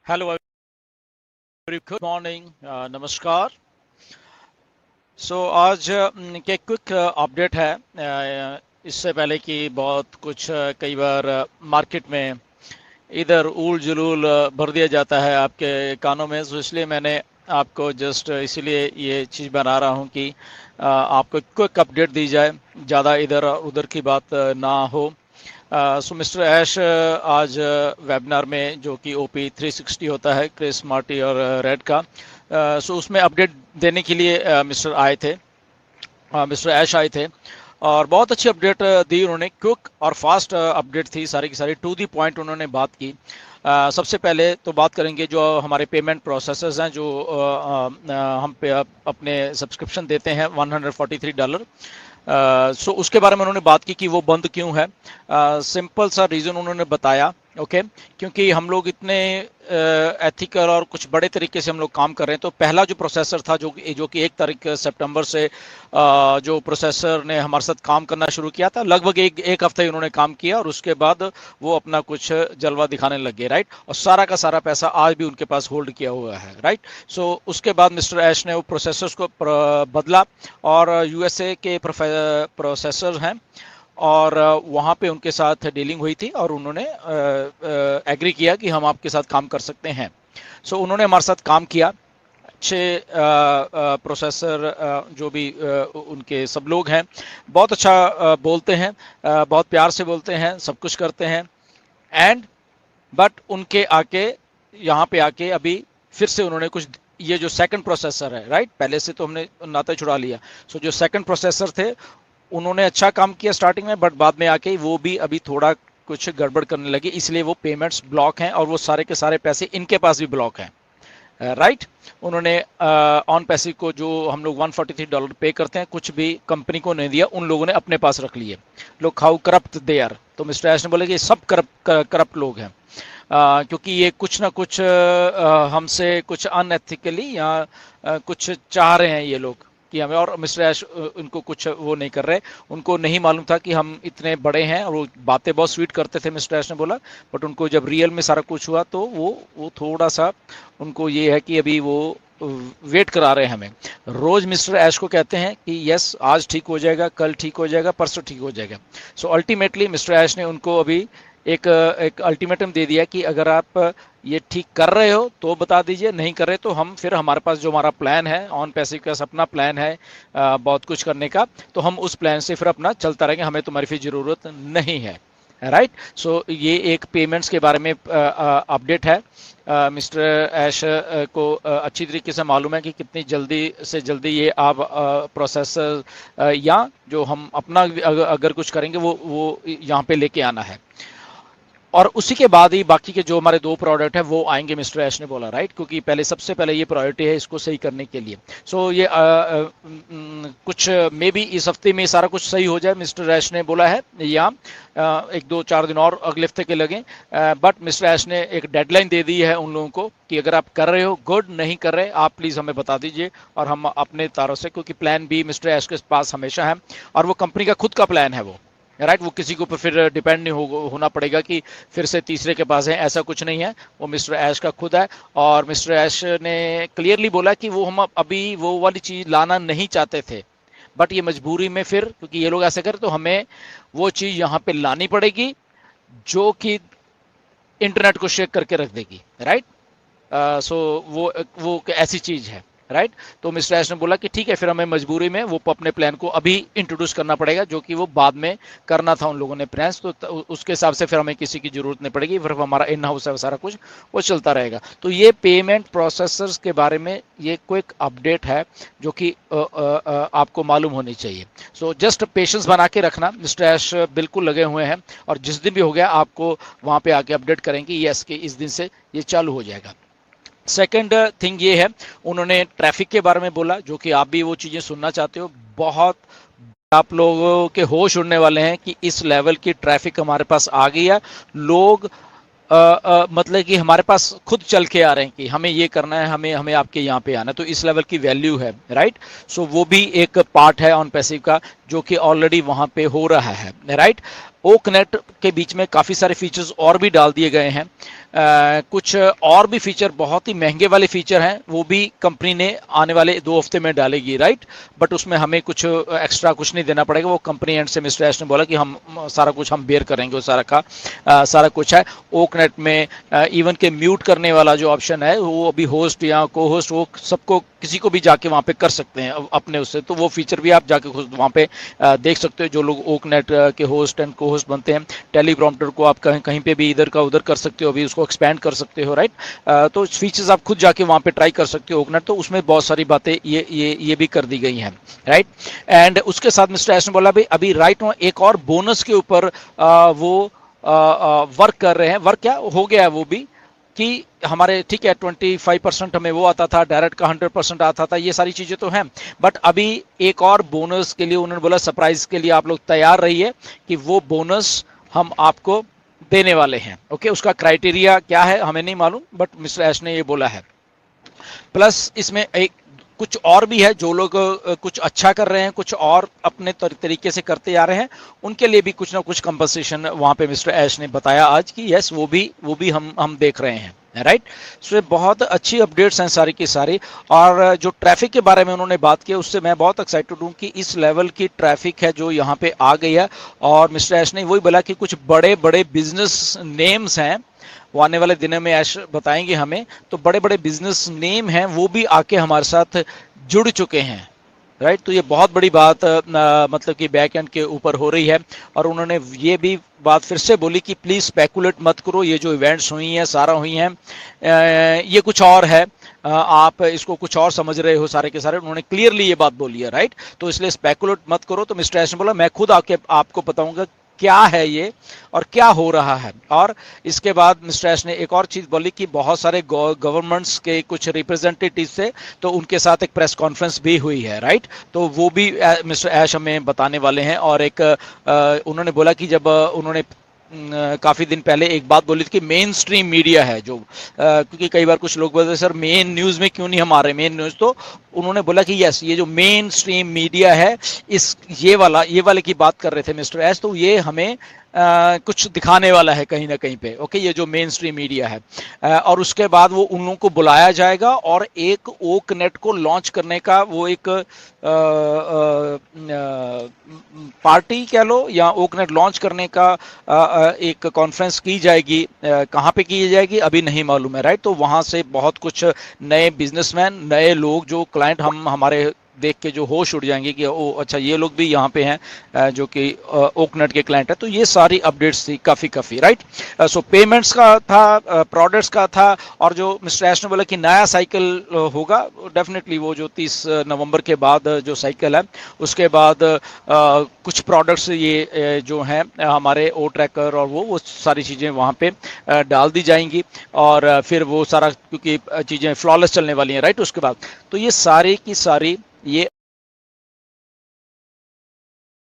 Hello every good morning नमस्कार। आज के क्विक अपडेट है। इससे पहले कि बहुत कुछ कई बार मार्केट में इधर ऊल जुलूल भर दिया जाता है आपके कानों में, तो इसलिए मैंने आपको जस्ट इसीलिए ये चीज़ बना रहा हूँ कि आपको क्विक अपडेट दी जाए, ज़्यादा इधर उधर की बात ना हो। सो मिस्टर ऐश आज वेबिनार में, जो कि ओपी 360 होता है क्रिस मार्टी और रेड का, सो उसमें अपडेट देने के लिए मिस्टर आए थे, मिस्टर ऐश आए थे और बहुत अच्छी अपडेट दी उन्होंने। क्विक और फास्ट अपडेट थी, सारी की सारी टू दी पॉइंट उन्होंने बात की। सबसे पहले तो बात करेंगे जो हमारे पेमेंट प्रोसेसर्स हैं, जो हम पे अपने सब्सक्रिप्शन देते हैं $143। सो उसके बारे में उन्होंने बात की कि वो बंद क्यों है। सिंपल सा रीज़न उन्होंने बताया, ओके, क्योंकि हम लोग इतने एथिकल और कुछ बड़े तरीके से हम लोग काम कर रहे हैं। तो पहला जो प्रोसेसर था, जो कि 1 तारीख सितंबर से जो प्रोसेसर ने हमारे साथ काम करना शुरू किया था, लगभग एक हफ्ते ही उन्होंने काम किया और उसके बाद वो अपना कुछ जलवा दिखाने लग गए, राइट। और सारा का सारा पैसा आज भी उनके पास होल्ड किया हुआ है, राइट। सो उसके बाद मिस्टर ऐश ने वो प्रोसेसर्स को बदला और यूएसए के प्रोसेसर हैं और वहाँ पे उनके साथ डीलिंग हुई थी और उन्होंने एग्री किया कि हम आपके साथ काम कर सकते हैं। सो उन्होंने हमारे साथ काम किया। अच्छे प्रोसेसर जो भी उनके सब लोग हैं, बहुत अच्छा बोलते हैं, बहुत प्यार से बोलते हैं, सब कुछ करते हैं। एंड बट उनके आके यहाँ पे आके अभी फिर से उन्होंने कुछ, ये जो सेकंड प्रोसेसर है, राइट, पहले से तो हमने नाता छुड़ा लिया। सो जो सेकंड प्रोसेसर थे उन्होंने अच्छा काम किया स्टार्टिंग में, बट बाद में आके वो भी अभी थोड़ा कुछ गड़बड़ करने लगे, इसलिए वो पेमेंट्स ब्लॉक हैं और वो सारे के सारे पैसे इनके पास भी ब्लॉक हैं, राइट। उन्होंने ऑन पैसे को जो हम लोग $143 पे करते हैं, कुछ भी कंपनी को नहीं दिया, उन लोगों ने अपने पास रख लिए। लोग हाउ करप्ट दे आर। तो मिस्टर ऐश ने बोला कि सब करप्ट लोग हैं, क्योंकि ये कुछ ना कुछ हमसे कुछ अनएथिकली या कुछ चाह रहे हैं ये लोग कि हमें। और मिस्टर ऐश उनको कुछ वो नहीं कर रहे, उनको नहीं मालूम था कि हम इतने बड़े हैं। और वो बातें बहुत स्वीट करते थे, मिस्टर ऐश ने बोला, बट उनको जब रियल में सारा कुछ हुआ तो वो थोड़ा सा उनको ये है कि अभी वो वेट करा रहे हैं हमें। रोज मिस्टर ऐश को कहते हैं कि यस, आज ठीक हो जाएगा, कल ठीक हो जाएगा, परसों ठीक हो जाएगा। सो अल्टीमेटली मिस्टर ऐश ने उनको अभी एक अल्टीमेटम दे दिया कि अगर आप ये ठीक कर रहे हो तो बता दीजिए, नहीं कर रहे तो हम फिर हमारे पास जो हमारा प्लान है, ऑन पैसिव का अपना प्लान है बहुत कुछ करने का, तो हम उस प्लान से फिर अपना चलता रहेंगे, हमें तुम्हारी फिर ज़रूरत नहीं है, राइट। सो ये एक पेमेंट्स के बारे में अपडेट है। मिस्टर ऐश को अच्छी तरीके से मालूम है कि कितनी जल्दी से जल्दी ये आप प्रोसेसर या जो हम अपना अगर कुछ करेंगे वो यहाँ पे लेके आना है। और उसी के बाद ही बाकी के जो हमारे 2 प्रोडक्ट है वो आएंगे, मिस्टर ऐश ने बोला, राइट, क्योंकि पहले सबसे पहले ये प्रायोरिटी है इसको सही करने के लिए। सो ये कुछ मे बी इस हफ्ते में सारा कुछ सही हो जाए, मिस्टर ऐश ने बोला है, या 1-2-4 दिन और अगले हफ्ते के लगे। बट मिस्टर ऐश ने एक डेडलाइन दे दी है उन लोगों को कि अगर आप कर रहे हो गुड, नहीं कर रहे आप प्लीज़ हमें बता दीजिए और हम अपने तारों से, क्योंकि प्लान भी मिस्टर ऐश के पास हमेशा है और वो कंपनी का खुद का प्लान है वो, राइट। वो किसी के ऊपर फिर डिपेंड नहीं होना पड़ेगा कि फिर से तीसरे के पास है, ऐसा कुछ नहीं है। वो मिस्टर ऐश का खुद है और मिस्टर ऐश ने क्लियरली बोला कि वो हम अभी वो वाली चीज़ लाना नहीं चाहते थे, बट ये मजबूरी में फिर, क्योंकि ये लोग ऐसे करें तो हमें वो चीज़ यहाँ पे लानी पड़ेगी जो कि इंटरनेट को शेक करके रख देगी, राइट। सो वो ऐसी चीज़ है, राइट। तो मिस्टर ऐश ने बोला कि ठीक है, फिर हमें मजबूरी में वो अपने प्लान को अभी इंट्रोड्यूस करना पड़ेगा, जो कि वो बाद में करना था उन लोगों ने प्लान्स, तो उसके हिसाब से फिर हमें किसी की ज़रूरत नहीं पड़ेगी, फिर हमारा इन हाउस है सारा कुछ वो चलता रहेगा। तो ये पेमेंट प्रोसेसर्स के बारे में ये क्विक अपडेट है जो कि आपको मालूम होनी चाहिए। सो जस्ट पेशेंस बना के रखना, मिस्टर ऐश बिल्कुल लगे हुए हैं और जिस दिन भी हो गया आपको वहाँ पर आके अपडेट करेंगे यस कि इस दिन से ये चालू हो जाएगा। सेकंड थिंग ये है, उन्होंने ट्रैफिक के बारे में बोला, जो कि आप भी वो चीज़ें सुनना चाहते हो। बहुत आप लोगों के होश उड़ने वाले हैं कि इस लेवल की ट्रैफिक हमारे पास आ गई है। लोग मतलब कि हमारे पास खुद चल के आ रहे हैं कि हमें ये करना है, हमें आपके यहाँ पे आना है, तो इस लेवल की वैल्यू है, राइट। सो वो भी एक पार्ट है ऑन पैसिव का जो कि ऑलरेडी वहाँ पे हो रहा है, राइट। ओ कनेक्ट के बीच में काफ़ी सारे फीचर्स और भी डाल दिए गए हैं। कुछ और भी फीचर, बहुत ही महंगे वाले फीचर हैं, वो भी कंपनी ने आने वाले 2 हफ्ते में डालेगी, राइट। बट उसमें हमें कुछ एक्स्ट्रा कुछ नहीं देना पड़ेगा, वो कंपनी एंड से मिस्टर ऐश ने बोला कि हम सारा कुछ हम बेयर करेंगे, वो सारा का सारा कुछ है। ओकनेट में इवन के म्यूट करने वाला जो ऑप्शन है, वो अभी होस्ट या को होस्ट, वो सबको किसी को भी जाके वहाँ पे कर सकते हैं अपने उससे, तो वो फीचर भी आप जाके खुद वहाँ पे देख सकते हो, जो लोग ओकनेट के होस्ट एंड को होस्ट बनते हैं। टेलीप्रॉम्प्टर को आप कहीं कहीं पे भी इधर का उधर कर सकते हो, अभी उसको एक्सपैंड कर सकते हो, राइट। तो फीचर्स आप खुद जाके वहाँ पे ट्राई कर सकते हो ओकनेट, तो उसमें बहुत सारी बातें ये भी कर दी गई हैं, राइट। एंड उसके साथ मिस्टर ऐश ने बोला भाई अभी राइट नो एक और बोनस के ऊपर वो वर्क कर रहे हैं। वर्क क्या हो गया है वो भी, कि हमारे ठीक है 25% हमें वो आता था, डायरेक्ट का 100% आता था, ये सारी चीजें तो हैं, बट अभी एक और बोनस के लिए उन्होंने बोला सरप्राइज के लिए आप लोग तैयार रहिए कि वो बोनस हम आपको देने वाले हैं। ओके, उसका क्राइटेरिया क्या है हमें नहीं मालूम, बट मिस्टर ऐश ने ये बोला है। प्लस इसमें एक कुछ और भी है, जो लोग कुछ अच्छा कर रहे हैं, कुछ और अपने तरीके से करते जा रहे हैं, उनके लिए भी कुछ ना कुछ कंपनसेशन वहां पे मिस्टर ऐश ने बताया आज कि यस वो भी हम देख रहे हैं, राइट। सो बहुत अच्छी अपडेट्स हैं सारी की सारी। और जो ट्रैफिक के बारे में उन्होंने बात की, उससे मैं बहुत एक्साइटेड हूँ कि इस लेवल की ट्रैफिक है जो यहाँ पे आ गई है। और मिस्टर ऐश ने वही बोला कि कुछ बड़े बड़े बिजनेस नेम्स हैं, वो आने वाले दिनों में ऐश बताएंगे हमें, तो बड़े बड़े बिजनेस नेम हैं वो भी आके हमारे साथ जुड़ चुके हैं, राइट। तो ये बहुत बड़ी बात मतलब कि बैक एंड के ऊपर हो रही है। और उन्होंने ये भी बात फिर से बोली कि प्लीज स्पेकुलेट मत करो, ये जो इवेंट्स हुई हैं सारा हुई हैं ये कुछ और है, आप इसको कुछ और समझ रहे हो सारे के सारे, उन्होंने क्लियरली ये बात बोली है, राइट। तो इसलिए स्पेकुलेट मत करो। तो मिस्टर ऐश ने बोला मैं खुद आके आपको बताऊंगा क्या है ये और क्या हो रहा है। और इसके बाद मिस्टर ऐश ने एक और चीज बोली कि बहुत सारे गवर्नमेंट्स के कुछ रिप्रेजेंटेटिव से तो उनके साथ एक प्रेस कॉन्फ्रेंस भी हुई है, राइट। तो वो भी मिस्टर ऐश हमें बताने वाले हैं। और एक उन्होंने बोला कि जब उन्होंने काफी दिन पहले एक बात बोली थी कि मेन स्ट्रीम मीडिया है जो क्योंकि कई बार कुछ लोग बोलते हैं सर मेन न्यूज में क्यों नहीं हम आ रहे मेन न्यूज, तो उन्होंने बोला कि यस ये जो मेन स्ट्रीम मीडिया है इस ये वाले की बात कर रहे थे मिस्टर एस, तो ये हमें कुछ दिखाने वाला है कहीं ना कहीं पे। ओके, ये जो मेन स्ट्रीम मीडिया है और उसके बाद वो उन लोगों को बुलाया जाएगा और एक ओकनेट को लॉन्च करने का वो एक पार्टी कह लो या ओकनेट लॉन्च करने का एक कॉन्फ्रेंस की जाएगी। कहाँ पे की जाएगी अभी नहीं मालूम है, राइट। तो वहां से बहुत कुछ नए बिजनेसमैन, नए लोग जो क्लाइंट हमारे देख के जो होश उड़ जाएंगे कि ओ अच्छा ये लोग भी यहाँ पे हैं जो कि ओकनेट के क्लाइंट है। तो ये सारी अपडेट्स थी काफ़ी राइट। सो पेमेंट्स का था, प्रोडक्ट्स का था, और जो मिस्टर ऐश ने बोला कि नया साइकिल होगा, डेफिनेटली वो जो 30 नवंबर के बाद जो साइकिल है उसके बाद कुछ प्रोडक्ट्स ये जो हैं हमारे ओ ट्रैकर और वो सारी चीज़ें वहाँ पे डाल दी जाएंगी और फिर वो सारा क्योंकि चीज़ें फ्लॉलेस चलने वाली हैं, राइट। उसके बाद तो ये सारी की सारी ये